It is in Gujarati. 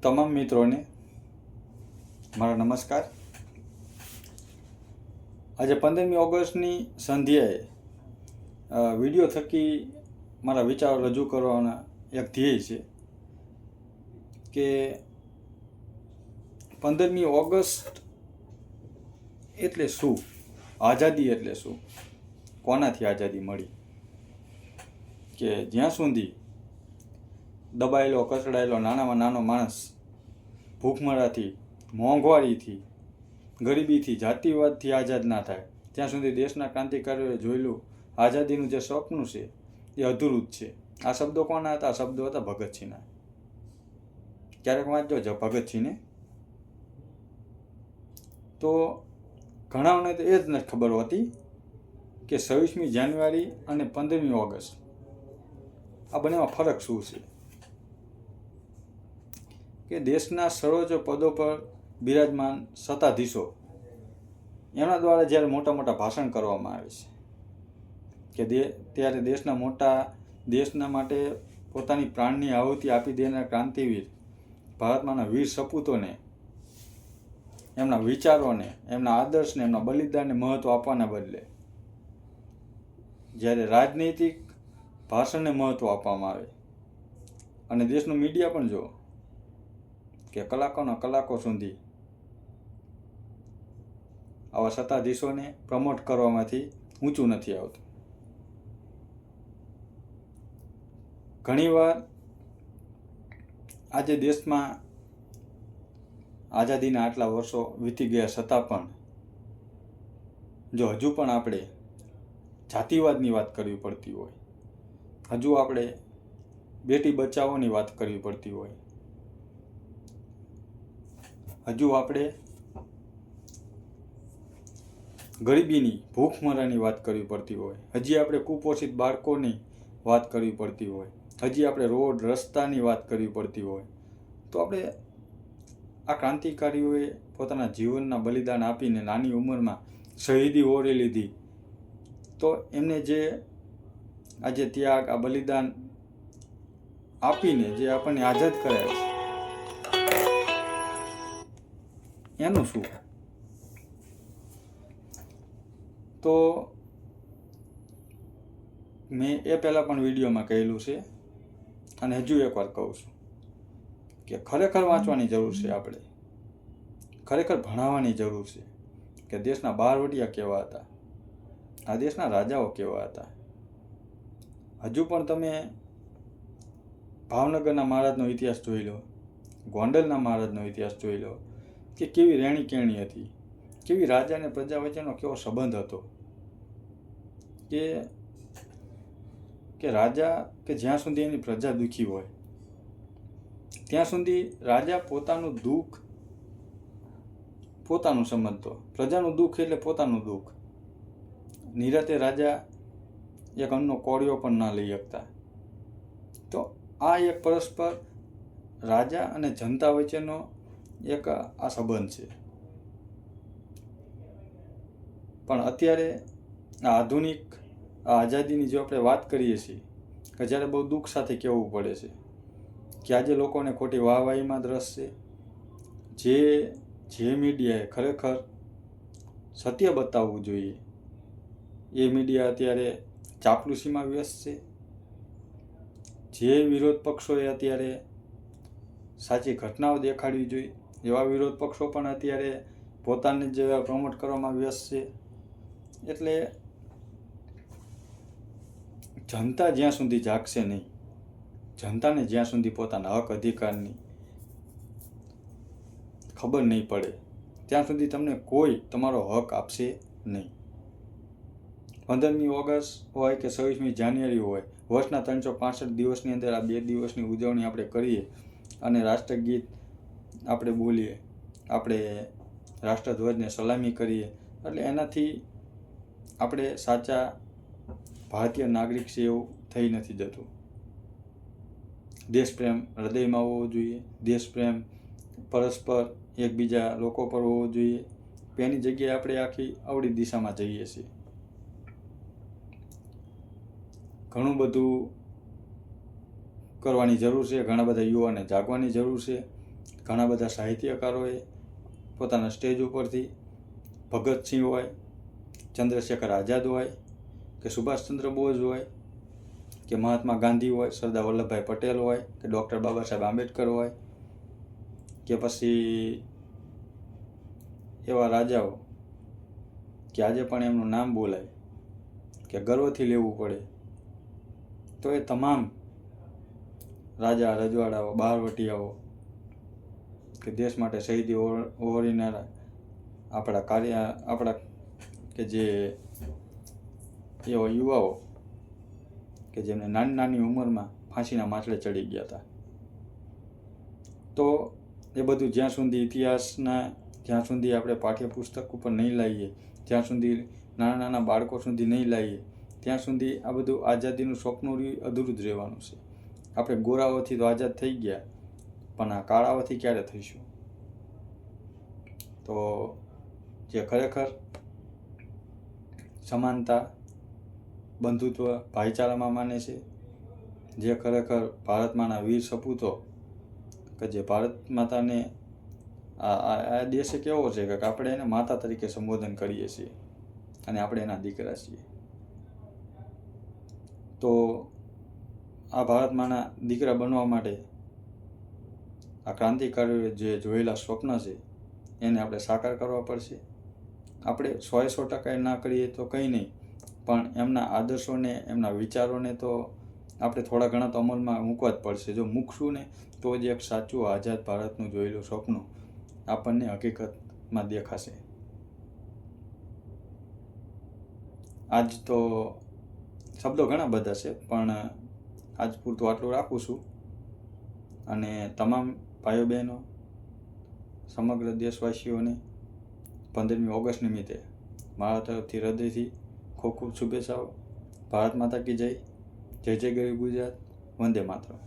તમામ મિત્રોને મારા નમસ્કાર। આજે 15મી ઓગસ્ટની સંધ્યાએ વિડીયો થકી મારા વિચારો રજૂ કરવાના એક ધ્યેય છે કે 15મી ઓગસ્ટ એટલે શું, આઝાદી એટલે શું, કોનાથી આઝાદી મળી, કે જ્યાં સુધી દબાયેલો કચડાયેલો નાનામાં નાનો માણસ ભૂખમરાથી, મોંઘવારીથી, ગરીબીથી, જાતિવાદથી આઝાદ ના થાય ત્યાં સુધી દેશના ક્રાંતિકારીઓએ જોયેલું આઝાદીનું જે સપનું છે એ અધૂરું જ છે। આ શબ્દો કોના હતા? આ શબ્દો હતા ભગતસિંહના। ક્યારેક વાંચજો ભગતસિંહને, તો ઘણાઓને તો એ જ નથી ખબર હોતી કે 26મી જાન્યુઆરી અને 15મી ઓગસ્ટ આ બંનેમાં ફરક શું છે। કે દેશના સર્વોચ્ચ પદો પર બિરાજમાન સત્તાધીશો એના દ્વારા જ્યારે મોટા મોટા ભાષણ કરવામાં આવે છે કે ત્યારે દેશના માટે પોતાની પ્રાણની આહુતિ આપી દેનાર ક્રાંતિવીર ભારતમાંના વીર સપૂતોને, એમના વિચારોને, એમના આદર્શને, એમના બલિદાનને મહત્વ આપવાના બદલે જ્યારે રાજનૈતિક ભાષણને મહત્વ આપવામાં આવે, અને દેશનું મીડિયા પણ જો કે કલાકોના કલાકો સુધી આવા સત્તાધીશોને પ્રમોટ કરવામાંથી ઊંચું નથી આવતું। ઘણીવાર આજે દેશમાં આઝાદીના આટલા વર્ષો વીતી ગયા છતાં પણ જો હજુ પણ આપણે જાતિવાદની વાત કરવી પડતી હોય, હજુ આપણે બેટી બચાવોની વાત કરવી પડતી હોય, હજુ આપણે ગરીબીની, ભૂખમરાની વાત કરવી પડતી હોય, હજી આપણે કુપોષિત બાળકોની વાત કરવી પડતી હોય, હજી આપણે રોડ રસ્તાની વાત કરવી પડતી હોય, તો આપણે આ ક્રાંતિકારીઓએ પોતાના જીવનના બલિદાન આપીને નાની ઉંમરમાં શહીદી ઓરી લીધી, તો એમને જે આજે ત્યાગ, આ બલિદાન આપીને જે આપણને આઝાદ કરાયા છે એનું શું? તો મેં એ પહેલાં પણ વિડીયોમાં કહેલું છે અને હજુ એકવાર કહું છું કે ખરેખર વાંચવાની જરૂર છે, આપણે ખરેખર ભણાવવાની જરૂર છે કે દેશના બહારવટિયા કેવા હતા, આ દેશના રાજાઓ કેવા હતા। હજુ પણ તમે ભાવનગરના મહારાજનો ઇતિહાસ જોઈ લો, ગોંડલના મહારાજનો ઇતિહાસ જોઈ લો કે કેવી રહેણી કહેણી હતી, કેવી રાજા અને પ્રજા વચ્ચેનો કેવો સંબંધ હતો, કે રાજા કે જ્યાં સુધી એની પ્રજા દુઃખી હોય ત્યાં સુધી રાજા પોતાનું દુઃખ પોતાનું સમજતો, પ્રજાનું દુઃખ એટલે પોતાનું દુઃખ। નિરાતે રાજા એક અન્નનો કોળિયો પણ ના લઈ શકતા। તો આ એક પરસ્પર રાજા અને જનતા વચ્ચેનો એક આ સંબંધ છે। પણ અત્યારે આ આધુનિક આઝાદીની જો આપણે વાત કરીએ છીએ કે જ્યારે બહુ દુઃખ સાથે કહેવું પડે છે કે આજે લોકોને ખોટી વાહવાહીમાં જ રસ છે। જે મીડિયાએ ખરેખર સત્ય બતાવવું જોઈએ એ મીડિયા અત્યારે ચાપલુસીમાં વ્યસ્ત છે। જે વિરોધ પક્ષોએ અત્યારે સાચી ઘટનાઓ દેખાડવી જોઈએ એવા વિરોધ પક્ષો પણ અત્યારે પોતાને જ પ્રમોટ કરવામાં વ્યસ્ત છે। એટલે જનતા જ્યાં સુધી જાગશે નહીં, જનતાને જ્યાં સુધી પોતાના હક અધિકારની ખબર નહીં પડે ત્યાં સુધી તમને કોઈ તમારો હક આપશે નહીં। 15મી ઓગસ્ટ હોય કે 26મી જાન્યુઆરી હોય, વર્ષના 365 દિવસની અંદર આ 2 દિવસની ઉજવણી આપણે કરીએ અને રાષ્ટ્રગીત આપણે બોલીએ, આપણે રાષ્ટ્રધ્વજને સલામી કરીએ, એટલે એનાથી આપણે સાચા ભારતીય નાગરિક છે એવું થઈ નથી જતું। દેશપ્રેમ હૃદયમાં હોવો જોઈએ, દેશપ્રેમ પરસ્પર એકબીજા લોકો પર હોવો જોઈએ, એની જગ્યાએ આપણે આખી અવળી દિશામાં જઈએ છીએ। ઘણું બધું કરવાની જરૂર છે, ઘણા બધા યુવાને જાગવાની જરૂર છે। ઘણા બધા સાહિત્યકારોએ પોતાના સ્ટેજ ઉપરથી ભગતસિંહ હોય, ચંદ્રશેખર આઝાદ હોય, કે સુભાષચંદ્ર બોઝ હોય, કે મહાત્મા ગાંધી હોય, સરદાર વલ્લભભાઈ પટેલ હોય, કે ડૉક્ટર બાબા સાહેબ આંબેડકર હોય, કે પછી એવા રાજાઓ કે આજે પણ એમનું નામ બોલાય, કે ગર્વથી લેવું પડે, તો એ તમામ રાજા રજવાડાઓ, બહારવટીયાઓ કે દેશ માટે શહીદી ઓહરીનારા આપણા કે જે એવા યુવાઓ કે જેમને નાની નાની ઉંમરમાં ફાંસીના માથડે ચડી ગયા હતા. તો એ બધું જ્યાં સુધી આપણે પાઠ્યપુસ્તક ઉપર નહીં લાવીએ, જ્યાં સુધી નાના નાના બાળકો સુધી નહીં લાવીએ, ત્યાં સુધી આ બધું આઝાદીનું સ્વપ્ન અધૂરું જ રહેવાનું છે. આપણે ગોરાઓથી તો આઝાદ થઈ ગયા, પણ આ કાળાઓથી ક્યારે થઈશું? તો જે ખરેખર સમાનતા, બંધુત્વ, ભાઈચારામાં માને છે, જે ખરેખર ભારતમાંના વીર સપૂતો કે જે ભારત માતાને આ દેશ કેવો છે કે આપણે એને માતા તરીકે સંબોધન કરીએ છીએ અને આપણે એના દીકરા છીએ. તો આ ભારતમાંના દીકરા બનવા માટે આ ક્રાંતિકારીઓએ જે જોયેલા સ્વપ્ન છે એને આપણે સાકાર કરવા પડશે. આપણે 100% ના કરીએ તો કંઈ નહીં, પણ એમના આદર્શોને, એમના વિચારોને તો આપણે થોડા ઘણા તો અમલમાં મૂકવા જ પડશે. જો મૂકશું ને તો જ એક સાચું આઝાદ ભારતનું જોયેલું સ્વપ્ન આપણને હકીકતમાં દેખાશે. આજ તો શબ્દો ઘણા બધા છે, પણ આજ પૂરતું આટલું રાખું છું. અને તમામ ભાઈઓ બહેનો, સમગ્ર દેશવાસીઓને 15મી ઓગસ્ટ નિમિત્તે મારા તરફથી હૃદયથી ખૂબ ખૂબ શુભેચ્છાઓ. ભારત માતા કી જય. જય જય ગરવી ગુજરાત. વંદે માતરમ.